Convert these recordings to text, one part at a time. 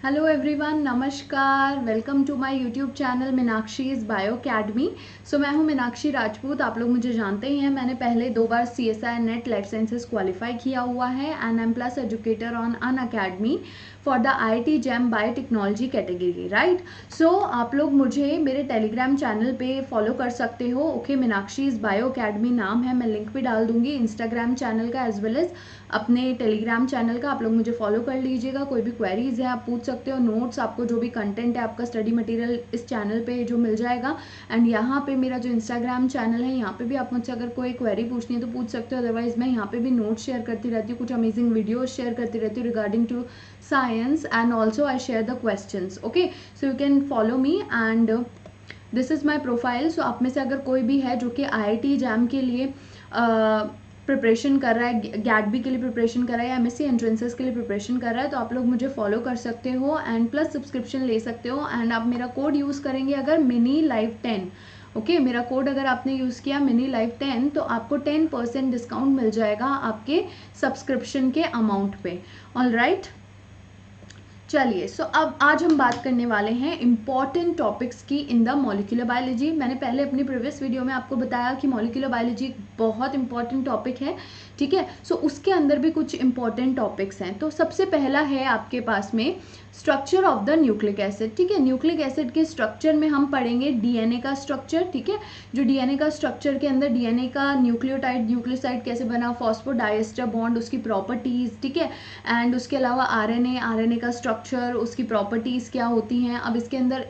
Hello everyone, नमस्कार। Welcome to my YouTube channel Meenakshi's bio academy. So मैं हूं मीनाक्षी राजपूत। आप लोग मुझे जानते ही हैं। मैंने पहले 2 बार CSI NET life sciences qualify किया हुआ है and M plus educator on Unacademy for the IIT JEM biotechnology category, right. So आप लोग मुझे मेरे टेलीग्राम चैनल पे फॉलो कर सकते हो। ओके, मीनाक्षीज बायो अकेडमी नाम है। मैं लिंक भी डाल दूंगी इंस्टाग्राम चैनल का एज वेल एज अपने टेलीग्राम चैनल का। आप लोग मुझे फॉलो कर लीजिएगा। कोई भी क्वेरीज है आप पूछ सकते हो। नोट्स, आपको जो भी कंटेंट है आपका स्टडी मटेरियल इस चैनल पे जो मिल जाएगा। एंड यहाँ पे मेरा जो इंस्टाग्राम चैनल है, यहाँ पे भी आप मुझसे अगर कोई क्वेरी पूछनी है तो पूछ सकते हो। अदरवाइज मैं यहाँ पे भी नोट्स शेयर करती रहती हूँ, कुछ अमेजिंग वीडियोज शेयर करती रहती हूँ regarding to science and also I share the questions. Okay, so you can follow me and this is my profile. So आप में से अगर कोई भी है जो कि IIT JEM के लिए प्रिपरेशन कर रहा है, गैटबी के लिए प्रिपरेशन कर रहा है या MSc एंट्रेंसेस के लिए प्रिपरेशन कर रहा है, तो आप लोग मुझे फॉलो कर सकते हो एंड प्लस सब्सक्रिप्शन ले सकते हो। एंड आप मेरा कोड यूज़ करेंगे अगर मिनी लाइफ 10। ओके, मेरा कोड अगर आपने यूज़ किया मिनी लाइफ 10 तो आपको 10% डिस्काउंट मिल जाएगा आपके सब्सक्रिप्शन के अमाउंट पे। ऑल राइट, चलिए। सो अब आज हम बात करने वाले हैं इंपॉर्टेंट टॉपिक्स की इन द मॉलिक्यूलर बायोलॉजी। मैंने पहले अपनी प्रीवियस वीडियो में आपको बताया कि मॉलिक्यूलर बायोलॉजी बहुत इंपॉर्टेंट टॉपिक है, ठीक है। सो उसके अंदर भी कुछ इंपॉर्टेंट टॉपिक्स हैं। तो सबसे पहला है आपके पास में structure of the nucleic acid, ठीक है। न्यूक्लिक एसिड के स्ट्रक्चर में हम पढ़ेंगे DNA का स्ट्रक्चर, ठीक है। जो DNA का स्ट्रक्चर के अंदर DNA का न्यूक्लियोटाइड न्यूक्लियोसाइड कैसे बना, फॉस्फोडाइएस्टर बॉन्ड, उसकी प्रॉपर्टीज, ठीक है। एंड उसके अलावा RNA का स्ट्रक्चर, उसकी प्रॉपर्टीज क्या होती हैं। अब इसके अंदर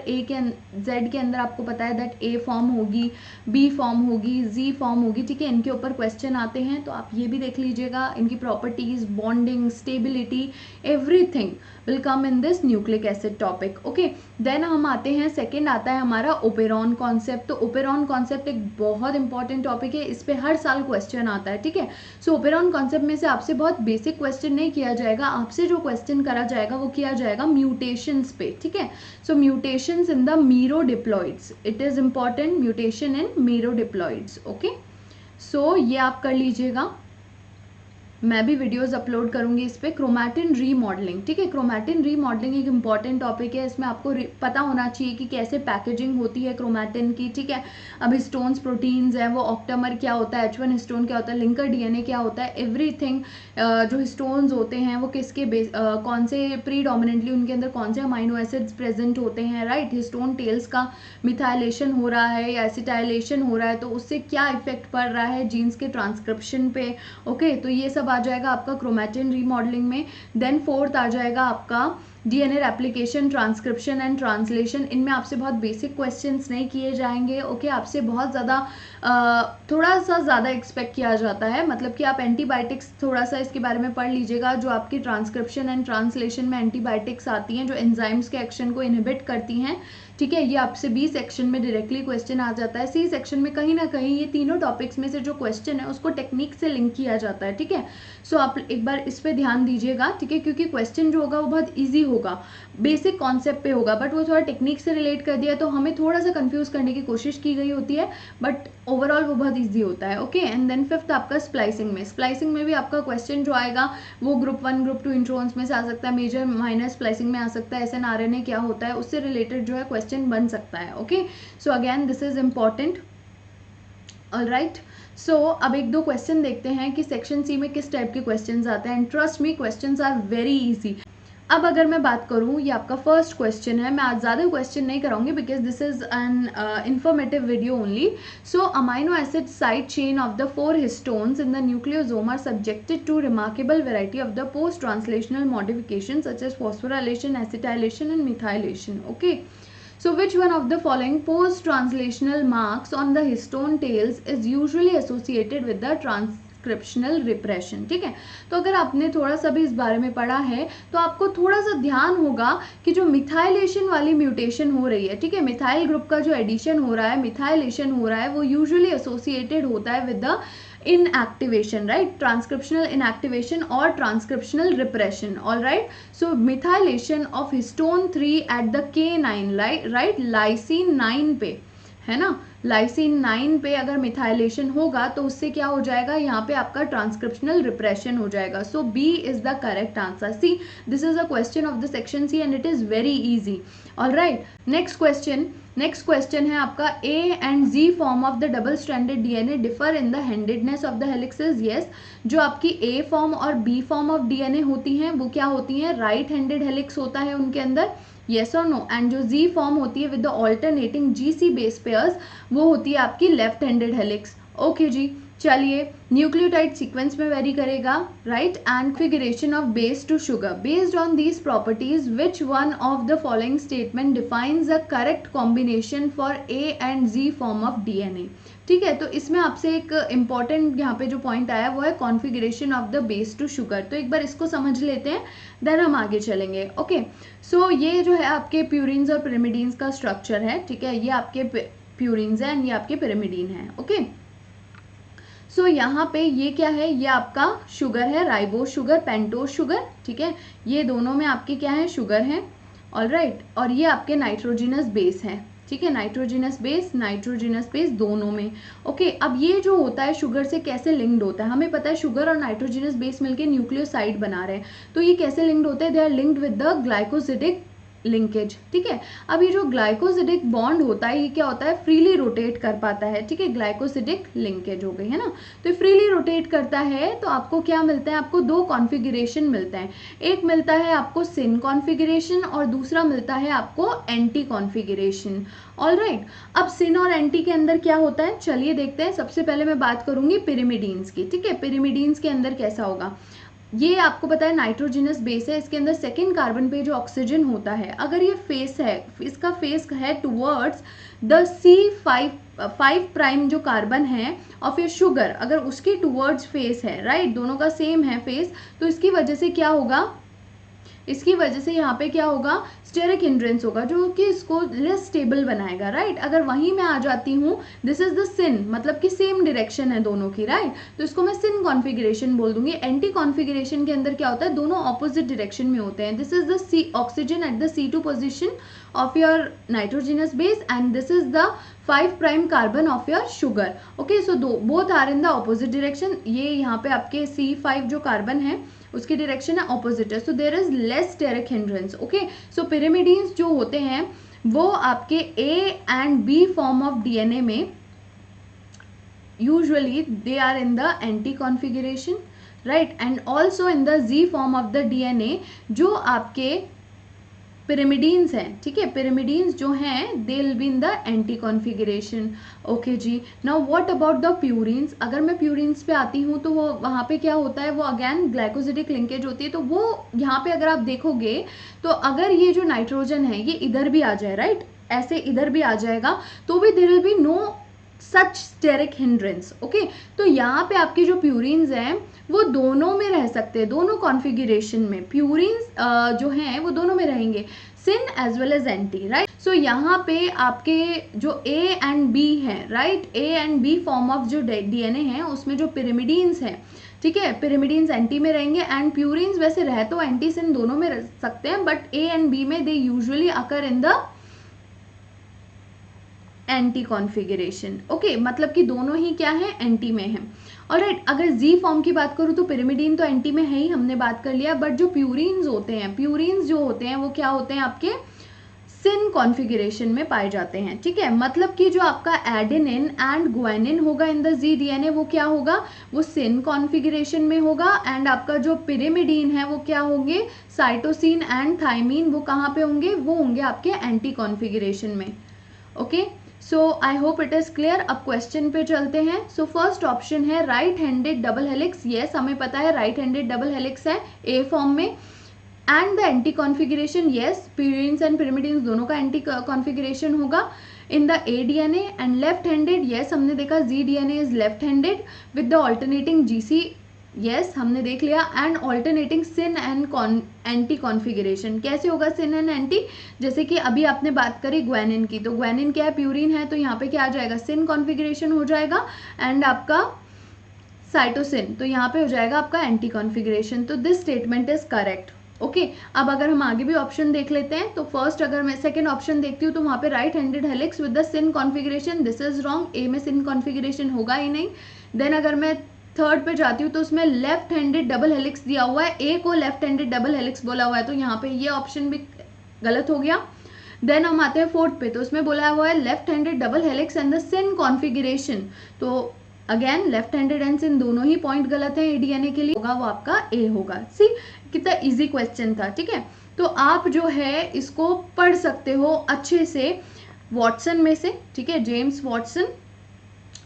A के Z के अंदर आपको पता है दैट A फॉर्म होगी, B फॉर्म होगी, Z फॉर्म होगी, ठीक है। इनके ऊपर क्वेश्चन आते हैं तो आप ये भी देख लीजिएगा। इनकी properties, bonding, stability, everything will come in this nucleic acid topic. Okay, then हम आते हैं, सेकेंड आता है हमारा ओपेरॉन कॉन्सेप्ट। तो ओपेरॉन कॉन्सेप्ट एक बहुत इंपॉर्टेंट टॉपिक है, इस पे हर साल क्वेश्चन आता है, ठीक है। सो ओपेरॉन कॉन्सेप्ट में से आपसे बहुत बेसिक क्वेश्चन नहीं किया जाएगा, आपसे जो क्वेश्चन करा जाएगा वो किया जाएगा म्यूटेशंस पे, ठीक है। So mutations in the merodiploids, it is important, mutation in merodiploids. Okay, so ये आप कर लीजिएगा। मैं भी वीडियोस अपलोड करूंगी इस पे। क्रोमैटिन रीमॉडलिंग, ठीक है। क्रोमैटिन रीमॉडलिंग एक इंपॉर्टेंट टॉपिक है। इसमें आपको पता होना चाहिए कि कैसे पैकेजिंग होती है क्रोमैटिन की, ठीक है। अब हिस्टोन्स प्रोटीन्स हैं, वो ऑक्टामर क्या होता है, H1 हिस्टोन क्या होता है, लिंकर DNA क्या होता है, एवरीथिंग। जो हिस्टोन्स होते हैं वो किसके कौन से प्रीडोमिनेंटली उनके अंदर कौन से अमाइनो एसिड्स प्रेजेंट होते हैं, राइट। हिस्टोन टेल्स का मिथाइलेशन हो रहा है या एसिटाइलेशन हो रहा है तो उससे क्या इफेक्ट पड़ रहा है जीन्स के ट्रांसक्रिप्शन पे। ओके, तो ये सब आ जाएगा आपका क्रोमैटिन रीमॉडलिंग में। देन फोर्थ आ जाएगा आपका DNA replication, transcription and translation. इनमें आपसे बहुत बेसिक क्वेश्चंस नहीं किए जाएंगे। ओके, आपसे बहुत ज़्यादा थोड़ा सा ज़्यादा एक्सपेक्ट किया जाता है, मतलब कि आप एंटीबायोटिक्स थोड़ा सा इसके बारे में पढ़ लीजिएगा। जो आपकी ट्रांसक्रिप्शन एंड ट्रांसलेशन में एंटीबायोटिक्स आती हैं जो एंजाइम्स के एक्शन को इनहिबिट करती हैं, ठीक है। ये आपसे B सेक्शन में डायरेक्टली क्वेश्चन आ जाता है। C सेक्शन में कहीं ना कहीं ये तीनों टॉपिक्स में से जो क्वेश्चन है उसको टेक्निक से लिंक किया जाता है, ठीक है। सो आप एक बार इस पे ध्यान दीजिएगा, ठीक है, क्योंकि क्वेश्चन जो होगा वो बहुत ईजी होगा, बेसिक कॉन्सेप्ट पे होगा, बट वो थोड़ा टेक्निक से रिलेट कर दिया तो हमें थोड़ा सा कंफ्यूज करने की कोशिश की गई होती है, बट ओवरऑल वो बहुत ईजी होता है। ओके, एंड देन फिफ्थ आपका स्प्लाइसिंग में। स्प्लाइसिंग में भी आपका क्वेश्चन जो आएगा वो ग्रुप 1 ग्रुप 2 इंट्रोन्स में से आ सकता है, मेजर माइनर स्प्लाइसिंग में आ सकता है, SNRNA क्या होता है उससे रिलेटेड जो है क्वेश्चन बन सकता है। Okay, so again this is important. Alright, so अब एक दो क्वेश्चन देखते हैं कि सेक्शन C में किस टाइप के क्वेश्चंस आते हैं। And trust me, questions are very easy. अब अगर मैं बात करूं, ये आपका फर्स्ट क्वेश्चन है। मैं आज ज़्यादा क्वेश्चन नहीं कराऊंगी because this is an informative video only. So amino acid side chain of the 4 histones in the nucleosome are subjected to remarkable variety of the post translational modification such as phosphorylation, acetylation and methylation. Okay, so which one of the following post-translational marks on the histone tails is usually associated with the transcriptional repression, ठीक है। तो अगर आपने थोड़ा सा भी इस बारे में पढ़ा है तो आपको थोड़ा सा ध्यान होगा कि जो मिथाइलेशन वाली म्यूटेशन हो रही है, ठीक है, मिथाइल ग्रुप का जो एडिशन हो रहा है, मिथाइलेशन हो रहा है, वो यूजुअली एसोसिएटेड होता है with the inactivation, right, transcriptional inactivation or transcriptional repression. All right, so methylation of histone 3 at the K9, right, lysine 9 पे है ना। लाइसिन 9 पे अगर मिथाइलेशन होगा तो उससे क्या हो जाएगा, यहाँ पे आपका ट्रांसक्रिप्शनल रिप्रेशन हो जाएगा। So B is the correct answer. C, this is a question of the section C and it is very easy. Alright, next question है आपका, A and ji form of the double stranded DNA differ in the handedness of the helixes. Yes, जो आपकी A form और B form of DNA होती हैं वो क्या होती हैं, राइट हैंडेड हेलिक्स होता है उनके अंदर, येस और नो। एंड जो जी फॉर्म होती है with the alternating GC base pairs वो होती है आपकी लेफ्ट हैंडेड हेलिक्स। ओके जी, चलिए न्यूक्लियोटाइड सीक्वेंस में वेरी करेगा, right. And configuration of base to sugar based on these properties which one of the following statement defines the correct combination for A and ji form of DNA. ठीक है, तो इसमें आपसे एक important यहाँ पे जो पॉइंट आया वो है configuration of the base to sugar. तो एक बार इसको समझ लेते हैं, देन हम आगे चलेंगे। ओके, सो ये जो है आपके प्यूरिन्स और पिरिमिडीन्स का स्ट्रक्चर है। ठीक है, ये आपके प्यूरिन्स हैं एंड ये आपके पिरिमिडीन है। ओके, सो यहाँ पे ये क्या है, ये आपका शुगर है, राइबोस शुगर, पेंटोस शुगर। ठीक है, ये दोनों में आपके क्या है, शुगर है। ऑलराइट, और ये आपके नाइट्रोजिनस बेस है। ठीक है, नाइट्रोजिनस बेस दोनों में। ओके, अब ये जो होता है शुगर से कैसे लिंक्ड होता है, हमें पता है शुगर और नाइट्रोजिनस बेस मिलके न्यूक्लियोसाइड बना रहे हैं। तो ये कैसे लिंक्ड होते हैं, they are linked with the glycosidic linkage. ठीक है, अब ये जो ग्लाइकोसिडिक बॉन्ड होता है ये क्या होता है, फ्रीली रोटेट कर पाता है। ठीक है, ग्लाइकोसिडिक लिंकेज हो गई है ना, तो फ्रीली रोटेट करता है। तो आपको क्या मिलता है, आपको दो कॉन्फ़िगरेशन मिलते हैं, एक मिलता है आपको सिन कॉन्फ़िगरेशन और दूसरा मिलता है आपको एंटी कॉन्फ़िगरेशन। ऑलराइट, अब सिन और एंटी के अंदर क्या होता है, चलिए देखते हैं। सबसे पहले मैं बात करूंगी पिरिमिडीन्स की। ठीक है, पिरिमिडीन्स के अंदर कैसा होगा, ये आपको पता है नाइट्रोजिनस बेस है, इसके अंदर सेकेंड कार्बन पे जो ऑक्सीजन होता है, अगर ये फेस है, इसका फेस है टुवर्ड्स द C5 प्राइम जो कार्बन है और फिर शुगर अगर उसकी टुवर्ड्स फेस है, राइट, दोनों का सेम है फेस, तो इसकी वजह से क्या होगा, इसकी वजह से यहाँ पे क्या होगा, स्टेरिक हिंड्रेंस होगा जो कि इसको लेस स्टेबल बनाएगा। राइट, अगर वहीं मैं आ जाती हूँ, दिस इज द सिन, मतलब कि सेम डायरेक्शन है दोनों की, राइट, तो इसको मैं सिन कॉन्फ़िगरेशन बोल दूंगी। एंटी कॉन्फ़िगरेशन के अंदर क्या होता है, दोनों ऑपोजिट डायरेक्शन में होते हैं। This is the C oxygen at the C2 position of your nitrogenous base and this is the 5 prime carbon of your sugar. Okay, so both are in the opposite direction. ये यहाँ पे आपके C5 जो carbon है उसकी direction है opposite है, so there is less steric hindrance. Okay, so pyrimidines जो होते हैं वो आपके A and B form of DNA में usually they are in the anti configuration, right, and also in the G form of the DNA जो आपके pyrimidines हैं। ठीक है, पिरिमिडीन्स जो हैं they will be in the anti configuration. Okay जी, now what about the purines. अगर मैं प्यूरिन्स पे आती हूँ तो वो वहाँ पे क्या होता है, वो अगेन ग्लाइकोसिडिक लिंकेज होती है। तो वो यहाँ पे अगर आप देखोगे तो अगर ये जो नाइट्रोजन है ये इधर भी आ जाए, राइट, ऐसे इधर भी आ जाएगा तो भी there will be no such steric hindrance. Okay, तो यहाँ पे आपके जो प्यूरिन्स हैं वो दोनों में रह सकते हैं, दोनों कॉन्फ़िगरेशन में प्यूरिन्स जो हैं वो दोनों में रहेंगे, syn as well as anti, right. So यहाँ पे आपके जो ए एंड बी है, right, A and B form of जो डीएनए है उसमें जो पिरिमिडीन्स हैं, ठीक है, पिरिमिडीन्स एंटी में रहेंगे एंड प्यूरिन्स वैसे रह तो एंटी सिन दोनों में रह सकते हैं, बट ए एंड बी में they usually occur in the anti configuration. Okay, मतलब कि दोनों ही क्या है, एंटी में है। ऑलराइट, अगर जी फॉर्म की बात करूँ तो पिरिमिडीन तो एंटी में है ही, हमने बात कर लिया, बट जो प्यूरिन्स होते हैं, प्यूरिन्स जो होते हैं वो क्या होते हैं, आपके सिन कॉन्फ़िगरेशन में पाए जाते हैं। ठीक है, मतलब कि जो आपका एडेनिन एंड ग्वानिन होगा इन द जी डीएनए वो क्या होगा, वो सिन कॉन्फ़िगरेशन में होगा, एंड आपका जो पिरिमिडीन है वो क्या होंगे, साइटोसिन एंड थाइमीन, वो कहाँ पे होंगे, वो होंगे आपके एंटी कॉन्फ़िगरेशन में। Okay, so I hope it is clear. अब क्वेश्चन पे चलते हैं। सो फर्स्ट ऑप्शन है right handed double helix. Yes, हमें पता है राइट हैंडेड डबल हेलिक्स है ए फॉर्म में, and the anti configuration, yes, purines and pyrimidines दोनों का एंटी कॉन्फ़िगरेशन होगा in the A DNA. And left handed, yes, हमने देखा G DNA is left handed with the alternating GC, yes, हमने देख लिया, and alternating syn and anti configuration. कैसे होगा सिन एंड एंटी, जैसे कि अभी आपने बात करी ग्वानिन की, तो ग्वानिन क्या है, प्यूरिन है, तो यहाँ पे क्या आ जाएगा, सिन कॉन्फ़िगरेशन हो जाएगा, एंड आपका साइटोसिन तो यहाँ पे हो जाएगा आपका एंटी कॉन्फ़िगरेशन। तो this statement is correct. Okay अब अगर हम आगे भी ऑप्शन देख लेते हैं, तो फर्स्ट अगर मैं सेकंड ऑप्शन देखती हूँ तो वहाँ पे right handed helix with the syn configuration, this is wrong, A में सिन कॉन्फ़िगरेशन होगा ही नहीं। देन अगर मैं थर्ड पे जाती हूँ तो उसमें लेफ्ट हैंडेड डबल हेलिक्स दिया हुआ है, ए को लेफ्ट हैंडेड डबल हेलिक्स बोला हुआ है, तो यहाँ पे ये ऑप्शन भी गलत हो गया। देन हम आते हैं फोर्थ पे, तो उसमें बोला हुआ है left handed double helix and the syn configuration, तो again left handed and syn दोनों ही पॉइंट गलत है एडीएनए के लिए, होगा वो आपका ए होगा। सी कितना इजी क्वेश्चन था, ठीक है। तो आप जो है इसको पढ़ सकते हो अच्छे से वॉटसन में से, ठीक है, जेम्स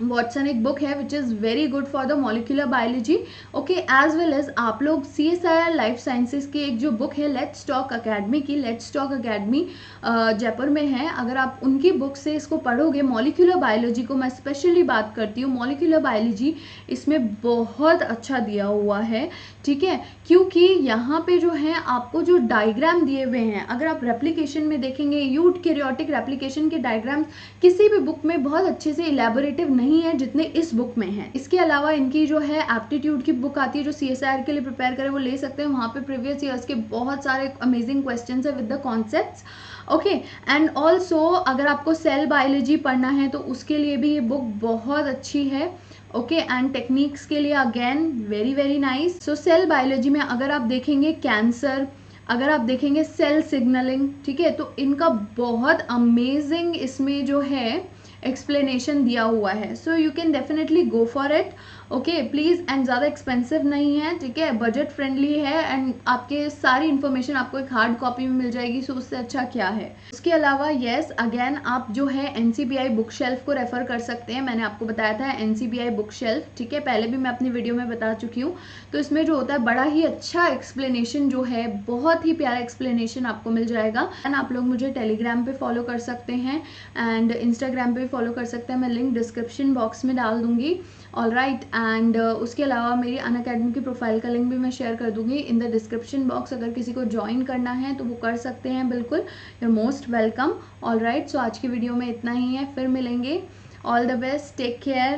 वॉटसन एक बुक है which is very good for the molecular biology, okay, as well as आप लोग CSIR लाइफ साइंसेज की एक जो बुक है लेट्स टॉक अकेडमी की, लेट्स टॉक अकेडमी जयपुर में है, अगर आप उनकी बुक से इसको पढ़ोगे, मॉलिक्यूलर बायोलॉजी को मैं स्पेशली बात करती हूँ, मॉलिक्यूलर बायोलॉजी इसमें बहुत अच्छा दिया हुआ है, ठीक है, क्योंकि यहाँ पे जो है आपको जो डायग्राम दिए हुए हैं, अगर आप रेप्लिकेशन में देखेंगे यूकेरियोटिक रेप्लिकेशन के डायग्राम्स किसी भी बुक में बहुत अच्छे से इलेबोरेटिव नहीं है जितने इस बुक में है। इसके अलावा इनकी जो है एप्टीट्यूड की बुक आती है जो CSIR के लिए प्रिपेयर करे, वो ले सकते हैं, वहाँ पे प्रीवियस ईयर्स के बहुत सारे अमेजिंग क्वेश्चंस है with the concepts, okay. And also अगर आपको सेल बायोलॉजी पढ़ना है तो उसके लिए भी ये बुक बहुत अच्छी है, ओके, एंड टेक्निक्स के लिए अगेन वेरी वेरी नाइस। सो सेल बायोलॉजी में अगर आप देखेंगे कैंसर, अगर आप देखेंगे सेल सिग्नलिंग, ठीक है, तो इनका बहुत अमेजिंग इसमें जो है एक्सप्लेनेशन दिया हुआ है, सो you can definitely go for it, okay please, and ज़्यादा एक्सपेंसिव नहीं है, ठीक है, बजट फ्रेंडली है, एंड आपके सारी इन्फॉर्मेशन आपको एक हार्ड कॉपी में मिल जाएगी, सो उससे अच्छा क्या है। उसके अलावा येस अगेन आप जो है NCBI बुक शेल्फ को रेफर कर सकते हैं, मैंने आपको बताया था NCBI बुक शेल्फ, ठीक है, पहले भी मैं अपनी वीडियो में बता चुकी हूँ, तो इसमें जो होता है बड़ा ही अच्छा एक्सप्लेनेशन जो है, बहुत ही प्यारा एक्सप्लेनेशन आपको मिल जाएगा। एंड आप लोग मुझे टेलीग्राम पे फॉलो कर सकते हैं एंड इंस्टाग्राम पे फॉलो कर सकते हैं, मैं लिंक डिस्क्रिप्शन बॉक्स में डाल दूंगी, ऑलराइट। एंड उसके अलावा मेरी अनअकैडमी की प्रोफाइल का लिंक भी मैं शेयर कर दूंगी इन द डिस्क्रिप्शन बॉक्स, अगर किसी को ज्वाइन करना है तो वो कर सकते हैं, बिल्कुल, you are most welcome, alright. So आज की वीडियो में इतना ही है, फिर मिलेंगे, all the best, take care.